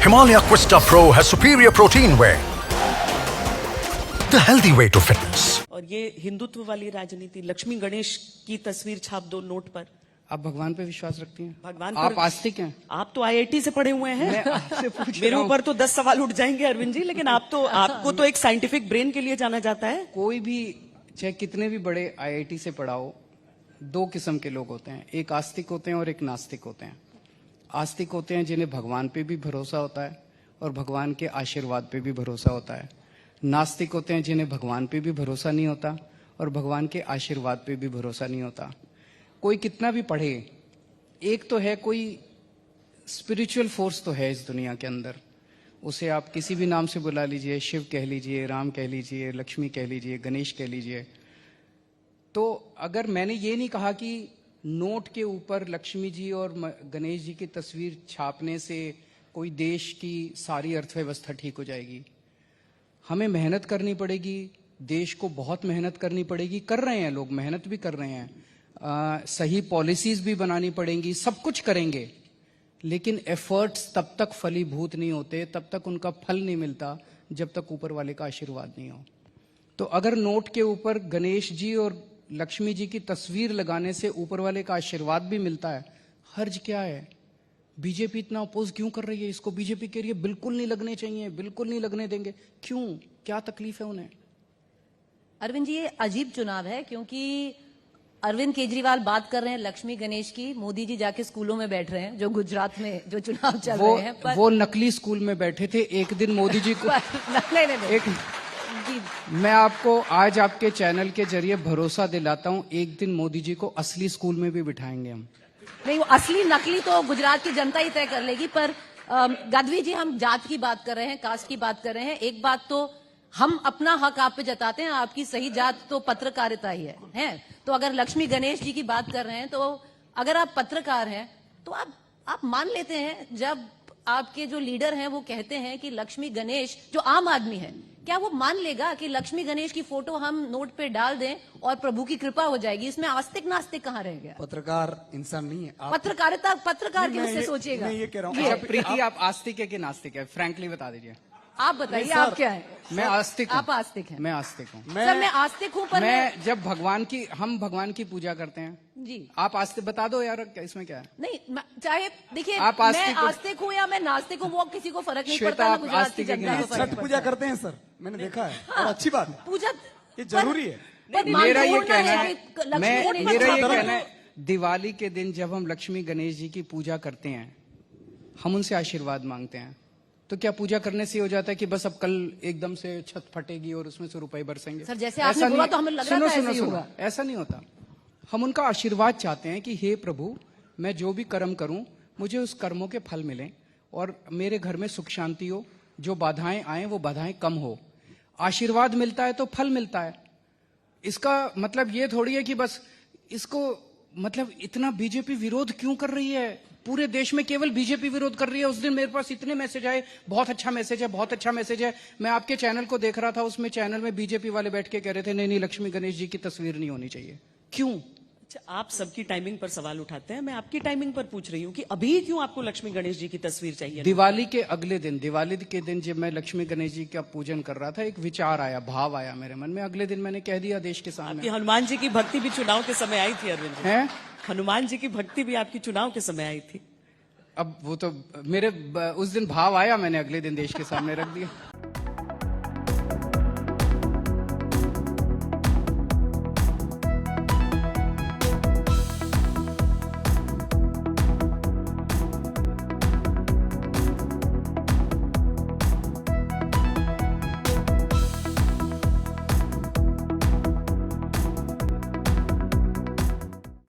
Himalaya Quista Pro has superior protein whey. The healthy way to fitness. और ये हिंदुत्व वाली राजनीति, लक्ष्मी गणेश की तस्वीर छाप दो नोट पर। आप भगवान पे विश्वास रखती हैं? भगवान आप पर आस्तिक हैं? आप तो आईआईटी से पढ़े हुए हैं। मैं आपसे पूछ मेरे रहा हूं। ऊपर तो 10 सवाल उठ जाएंगे अरविंद जी, लेकिन आपको तो एक साइंटिफिक ब्रेन के लिए जाना जाता है। कोई भी चाहे कितने भी बड़े आईआईटी से पढ़ा हो, दो किस्म के लोग होते हैं, एक आस्तिक होते हैं और एक नास्तिक होते हैं। आस्तिक होते हैं जिन्हें भगवान पे भी भरोसा होता है और भगवान के आशीर्वाद पे भी भरोसा होता है। नास्तिक होते हैं जिन्हें भगवान पे भी भरोसा नहीं होता और भगवान के आशीर्वाद पे भी भरोसा नहीं होता। कोई कितना भी पढ़े, एक तो है कोई स्पिरिचुअल फोर्स तो है इस दुनिया के अंदर, उसे आप किसी भी नाम से बुला लीजिए, शिव कह लीजिए, राम कह लीजिए, लक्ष्मी कह लीजिए, गणेश कह लीजिए। तो अगर मैंने ये नहीं कहा कि नोट के ऊपर लक्ष्मी जी और गणेश जी की तस्वीर छापने से कोई देश की सारी अर्थव्यवस्था ठीक हो जाएगी। हमें मेहनत करनी पड़ेगी, देश को बहुत मेहनत करनी पड़ेगी, कर रहे हैं लोग, मेहनत भी कर रहे हैं, सही पॉलिसीज भी बनानी पड़ेंगी, सब कुछ करेंगे, लेकिन एफर्ट्स तब तक फलीभूत नहीं होते, तब तक उनका फल नहीं मिलता जब तक ऊपर वाले का आशीर्वाद नहीं हो। तो अगर नोट के ऊपर गणेश जी और लक्ष्मी जी की तस्वीर लगाने से ऊपर वाले का आशीर्वाद भी मिलता है, हर्ज क्या है? बीजेपी इतना अपोज क्यों कर रही है इसको? बीजेपी कह रही है बिल्कुल नहीं लगने चाहिए, बिल्कुल नहीं लगने देंगे। क्यों? क्या तकलीफ है उन्हें? अरविंद जी, ये अजीब चुनाव है, क्योंकि अरविंद केजरीवाल बात कर रहे हैं लक्ष्मी गणेश की, मोदी जी जाके स्कूलों में बैठ रहे हैं, जो गुजरात में जो चुनाव चल रहे हैं। पर वो नकली स्कूल में बैठे थे। एक दिन मोदी जी को नहीं। मैं आपको आज आपके चैनल के जरिए भरोसा दिलाता हूं, एक दिन मोदी जी को असली स्कूल में भी बिठाएंगे हम। नहीं, वो असली नकली तो गुजरात की जनता ही तय कर लेगी। पर गदवी जी, हम जात की बात कर रहे हैं, कास्ट की बात कर रहे हैं। एक बात तो हम अपना हक आप पे जताते हैं, आपकी सही जात तो पत्रकारिता ही है। तो अगर लक्ष्मी गणेश जी की बात कर रहे हैं, तो अगर आप पत्रकार हैं तो आप मान लेते हैं, जब आपके जो लीडर हैं वो कहते हैं कि लक्ष्मी गणेश, जो आम आदमी है, क्या वो मान लेगा कि लक्ष्मी गणेश की फोटो हम नोट पे डाल दें और प्रभु की कृपा हो जाएगी? इसमें आस्तिक नास्तिक कहाँ रह गया? पत्रकार इंसान नहीं है। पत्रकारिता पत्रकार की उससे सोचिएगा। मैं ये कह रहा हूँ, प्रीति, आप आस्तिक है कि नास्तिक है? फ्रैंकली बता दीजिए। आप बताइए, आप क्या है? मैं आस्तिक हूँ। आप आस्तिक हैं? मैं आस्तिक हूँ। सर, मैं आस्तिक हूँ, पर मैं जब हम भगवान की पूजा करते हैं जी। आप आस्तिक बता दो यार, इसमें क्या है? नहीं, चाहे देखिए, आप मैं आस्तिक हूँ या मैं नास्तिक हूँ, वो किसी को फर्क नहीं श्वेता, पड़ता, ना आप गुजरात की आस्तिक है कि जनता को नास्तिक? फर्क छठ पूजा करते हैं सर, मैंने देखा है। हाँ, और अच्छी बात है, पूजा ये जरूरी है। मेरा ये कहना है, मेरा ये कहना कहना है, दिवाली के दिन जब हम लक्ष्मी गणेश जी की पूजा करते हैं, हम उनसे आशीर्वाद मांगते हैं, तो क्या पूजा करने से हो जाता है कि बस अब कल एकदम से छत फटेगी और उसमें से रुपए बरसेंगे? सर, जैसे आपने बोला तो हमें लग रहा था ऐसे ही होगा। ऐसा नहीं होता। हम उनका आशीर्वाद चाहते हैं कि हे प्रभु, मैं जो भी कर्म करूं, मुझे उस कर्मों के फल मिलें और मेरे घर में सुख शांति हो, जो बाधाएं आए वो बाधाएं कम हो। आशीर्वाद मिलता है तो फल मिलता है। इसका मतलब ये थोड़ी है कि बस इसको, मतलब इतना बीजेपी विरोध क्यों कर रही है? पूरे देश में केवल बीजेपी विरोध कर रही है। उस दिन मेरे पास इतने मैसेज आए, बहुत अच्छा मैसेज है, बहुत अच्छा मैसेज है। मैं आपके चैनल को देख रहा था, उसमें चैनल में बीजेपी वाले बैठ के कह रहे थे नहीं नहीं, लक्ष्मी गणेश जी की तस्वीर नहीं होनी चाहिए। क्यों? अच्छा, आप सबकी टाइमिंग पर सवाल उठाते हैं, मैं आपकी टाइमिंग पर पूछ रही हूँ कि अभी क्यों आपको लक्ष्मी गणेश जी की तस्वीर चाहिए? दिवाली के अगले दिन, दिवाली के दिन जब मैं लक्ष्मी गणेश जी का पूजन कर रहा था, एक विचार आया, भाव आया मेरे मन में। अगले दिन मैंने कह दिया देश के सामने। आपकी हनुमान जी की भक्ति भी चुनाव के समय आई थी अरविंद जी। हैं? हनुमान जी की भक्ति भी आपकी चुनाव के समय आई थी। अब वो तो मेरे उस दिन भाव आया, मैंने अगले दिन देश के सामने रख दिया।